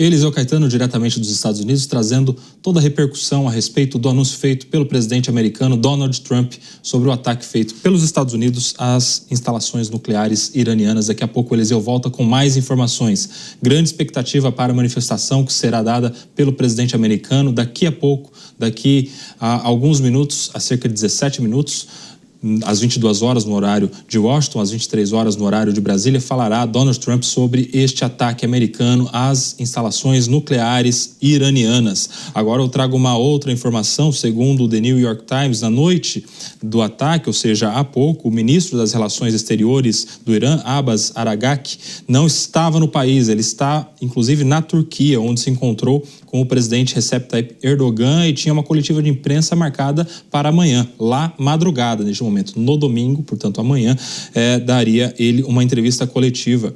Eliseu Caetano, diretamente dos Estados Unidos, trazendo toda a repercussão a respeito do anúncio feito pelo presidente americano Donald Trump sobre o ataque feito pelos Estados Unidos às instalações nucleares iranianas. Daqui a pouco o Eliseu volta com mais informações. Grande expectativa para a manifestação que será dada pelo presidente americano daqui a pouco, daqui a alguns minutos, a cerca de 17 minutos, às 22 horas no horário de Washington, às 23 horas no horário de Brasília, falará Donald Trump sobre este ataque americano às instalações nucleares iranianas. Agora eu trago uma outra informação. Segundo o The New York Times, na noite do ataque, ou seja, há pouco, o ministro das Relações Exteriores do Irã, Abbas Araghchi, não estava no país. Ele está, inclusive, na Turquia, onde se encontrou com o presidente Recep Tayyip Erdogan e tinha uma coletiva de imprensa marcada para amanhã, lá madrugada, neste momento. No domingo, portanto amanhã, daria ele uma entrevista coletiva.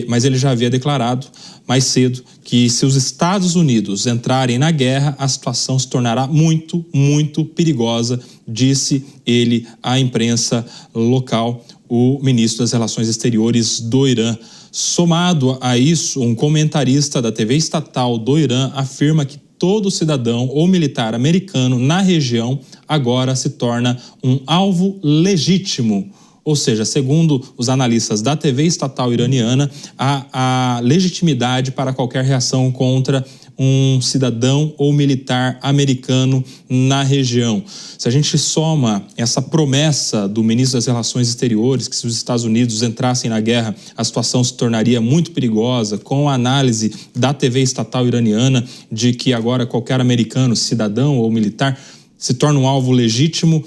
Mas ele já havia declarado mais cedo que se os Estados Unidos entrarem na guerra, a situação se tornará muito, muito perigosa, disse ele à imprensa local, o ministro das Relações Exteriores do Irã. Somado a isso, um comentarista da TV estatal do Irã afirma que todo cidadão ou militar americano na região agora se torna um alvo legítimo. Ou seja, segundo os analistas da TV estatal iraniana, há legitimidade para qualquer reação contra um cidadão ou militar americano na região. Se a gente soma essa promessa do ministro das Relações Exteriores, que se os Estados Unidos entrassem na guerra, a situação se tornaria muito perigosa, com a análise da TV estatal iraniana de que agora qualquer americano, cidadão ou militar, se torna um alvo legítimo,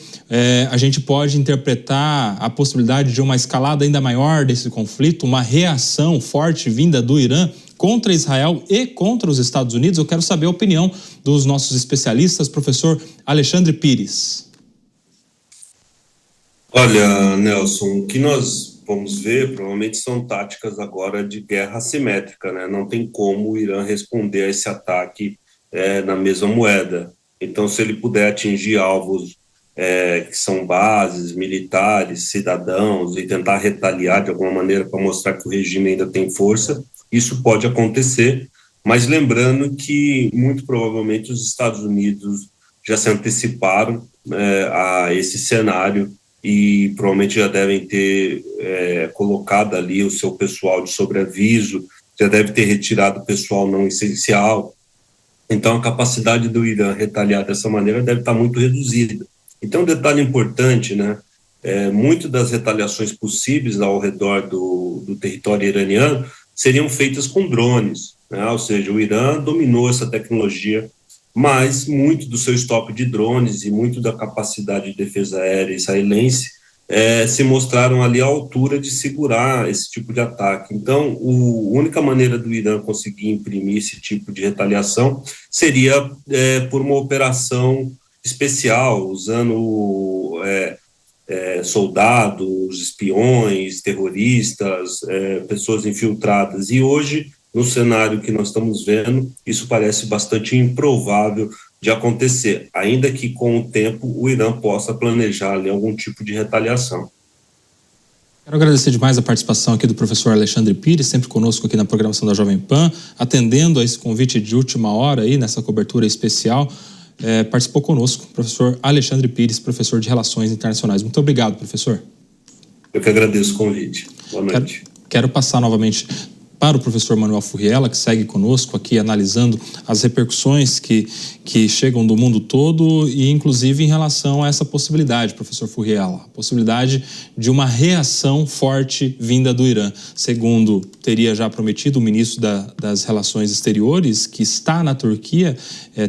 a gente pode interpretar a possibilidade de uma escalada ainda maior desse conflito, uma reação forte vinda do Irã contra Israel e contra os Estados Unidos. Eu quero saber a opinião dos nossos especialistas, professor Alexandre Pires. Olha, Nelson, o que nós vamos ver provavelmente são táticas agora de guerra assimétrica, né? Não tem como o Irã responder a esse ataque na mesma moeda. Então, se ele puder atingir alvos que são bases, militares, cidadãos, e tentar retaliar de alguma maneira para mostrar que o regime ainda tem força, isso pode acontecer, mas lembrando que muito provavelmente os Estados Unidos já se anteciparam a esse cenário e provavelmente já devem ter colocado ali o seu pessoal de sobreaviso, já deve ter retirado o pessoal não essencial. Então, a capacidade do Irã retaliar dessa maneira deve estar muito reduzida. Então, um detalhe importante, né? Muito das retaliações possíveis ao redor do território iraniano seriam feitas com drones, né? Ou seja, o Irã dominou essa tecnologia, mas muito do seu estoque de drones e muito da capacidade de defesa aérea israelense se mostraram ali à altura de segurar esse tipo de ataque. Então, a única maneira do Irã conseguir imprimir esse tipo de retaliação seria por uma operação especial, usando soldados, espiões, terroristas, pessoas infiltradas. E hoje, no cenário que nós estamos vendo, isso parece bastante improvável de acontecer, ainda que com o tempo o Irã possa planejar ali algum tipo de retaliação. Quero agradecer demais a participação aqui do professor Alexandre Pires, sempre conosco aqui na programação da Jovem Pan, atendendo a esse convite de última hora aí, nessa cobertura especial. Participou conosco o professor Alexandre Pires, professor de Relações Internacionais. Muito obrigado, professor. Eu que agradeço o convite. Boa noite. Quero passar novamente para o professor Manuel Furriela, que segue conosco aqui analisando as repercussões que chegam do mundo todo e inclusive em relação a essa possibilidade, professor Furriela, a possibilidade de uma reação forte vinda do Irã. Segundo teria já prometido o ministro das Relações Exteriores, que está na Turquia,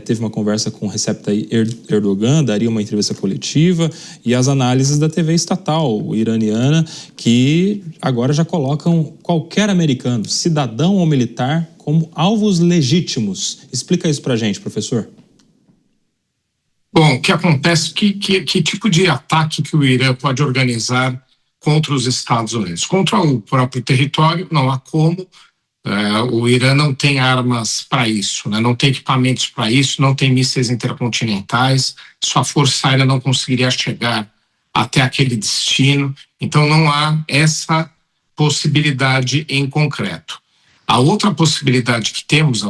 teve uma conversa com Recep Tayyip Erdogan, daria uma entrevista coletiva, e as análises da TV estatal iraniana, que agora já colocam qualquer americano, cidadão ou militar, como alvos legítimos. Explica isso pra gente, professor. Bom, o que acontece, que tipo de ataque que o Irã pode organizar contra os Estados Unidos? Contra o próprio território, não há como. O Irã não tem armas para isso, né? Não tem equipamentos para isso, não tem mísseis intercontinentais, sua força aérea não conseguiria chegar até aquele destino, então não há essa possibilidade em concreto. A outra possibilidade que temos,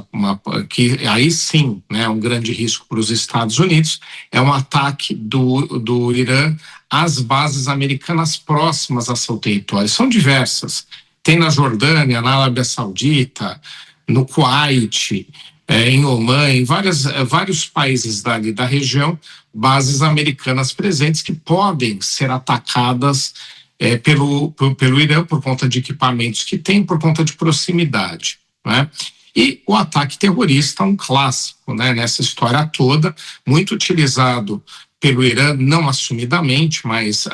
que aí sim, né, um grande risco para os Estados Unidos, é um ataque do Irã às bases americanas próximas a seu território. São diversas. Tem na Jordânia, na Arábia Saudita, no Kuwait, em Omã, em vários países da região, bases americanas presentes que podem ser atacadas pelo Irã por conta de equipamentos que tem, por conta de proximidade, né? E o ataque terrorista é um clássico, né, nessa história toda, muito utilizado pelo Irã, não assumidamente, mas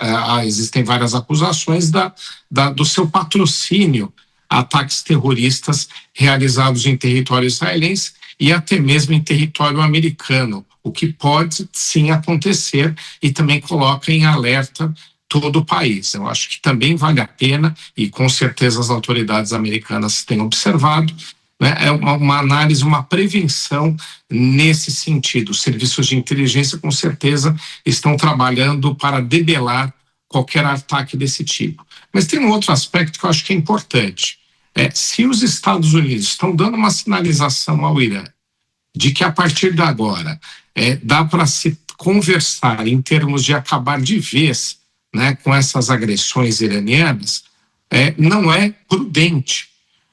existem várias acusações do seu patrocínio a ataques terroristas realizados em território israelense e até mesmo em território americano, o que pode sim acontecer e também coloca em alerta todo o país. Eu acho que também vale a pena, e com certeza as autoridades americanas têm observado, né, é uma análise, uma prevenção nesse sentido. Os serviços de inteligência com certeza estão trabalhando para debelar qualquer ataque desse tipo. Mas tem um outro aspecto que eu acho que é importante. Se os Estados Unidos estão dando uma sinalização ao Irã de que a partir de agora dá para se conversar em termos de acabar de vez, né, com essas agressões iranianas, não é prudente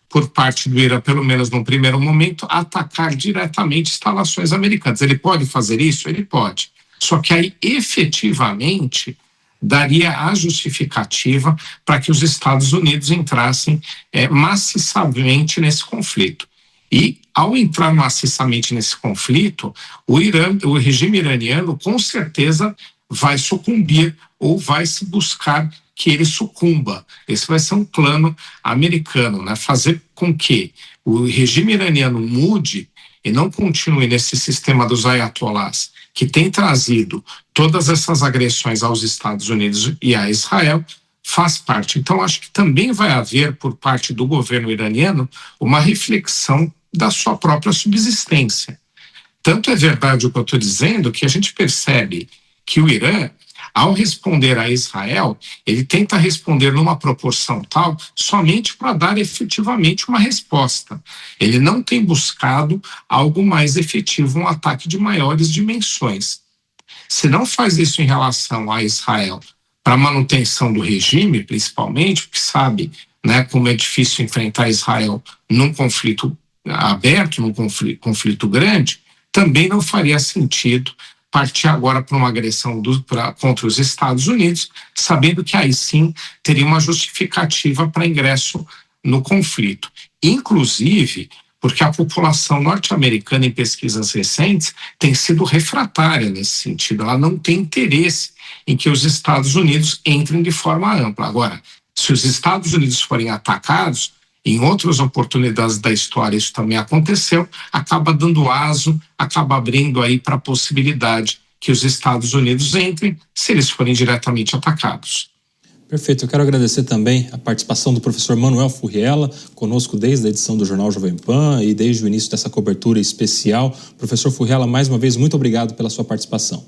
por parte do Irã, pelo menos num primeiro momento, atacar diretamente instalações americanas. Ele pode fazer isso? Ele pode. Só que aí, efetivamente, daria a justificativa para que os Estados Unidos entrassem maciçamente nesse conflito. E, ao entrar maciçamente nesse conflito, o regime iraniano, com certeza, vai sucumbir ou vai se buscar que ele sucumba. Esse vai ser um plano americano, né? Fazer com que o regime iraniano mude e não continue nesse sistema dos ayatollahs, que tem trazido todas essas agressões aos Estados Unidos e a Israel, faz parte. Então, acho que também vai haver, por parte do governo iraniano, uma reflexão da sua própria subsistência. Tanto é verdade o que eu estou dizendo, que a gente percebe que o Irã, ao responder a Israel, ele tenta responder numa proporção tal somente para dar efetivamente uma resposta. Ele não tem buscado algo mais efetivo, um ataque de maiores dimensões. Se não faz isso em relação a Israel, para a manutenção do regime, principalmente, porque sabe, né, como é difícil enfrentar Israel num conflito aberto, num conflito grande, também não faria sentido partir agora para uma agressão contra os Estados Unidos, sabendo que aí sim teria uma justificativa para ingresso no conflito. Inclusive, porque a população norte-americana, em pesquisas recentes, tem sido refratária nesse sentido. Ela não tem interesse em que os Estados Unidos entrem de forma ampla. Agora, se os Estados Unidos forem atacados, em outras oportunidades da história isso também aconteceu, acaba dando aso, acaba abrindo aí para a possibilidade que os Estados Unidos entrem se eles forem diretamente atacados. Perfeito, eu quero agradecer também a participação do professor Manuel Furriela, conosco desde a edição do Jornal Jovem Pan e desde o início dessa cobertura especial. Professor Furriela, mais uma vez, muito obrigado pela sua participação.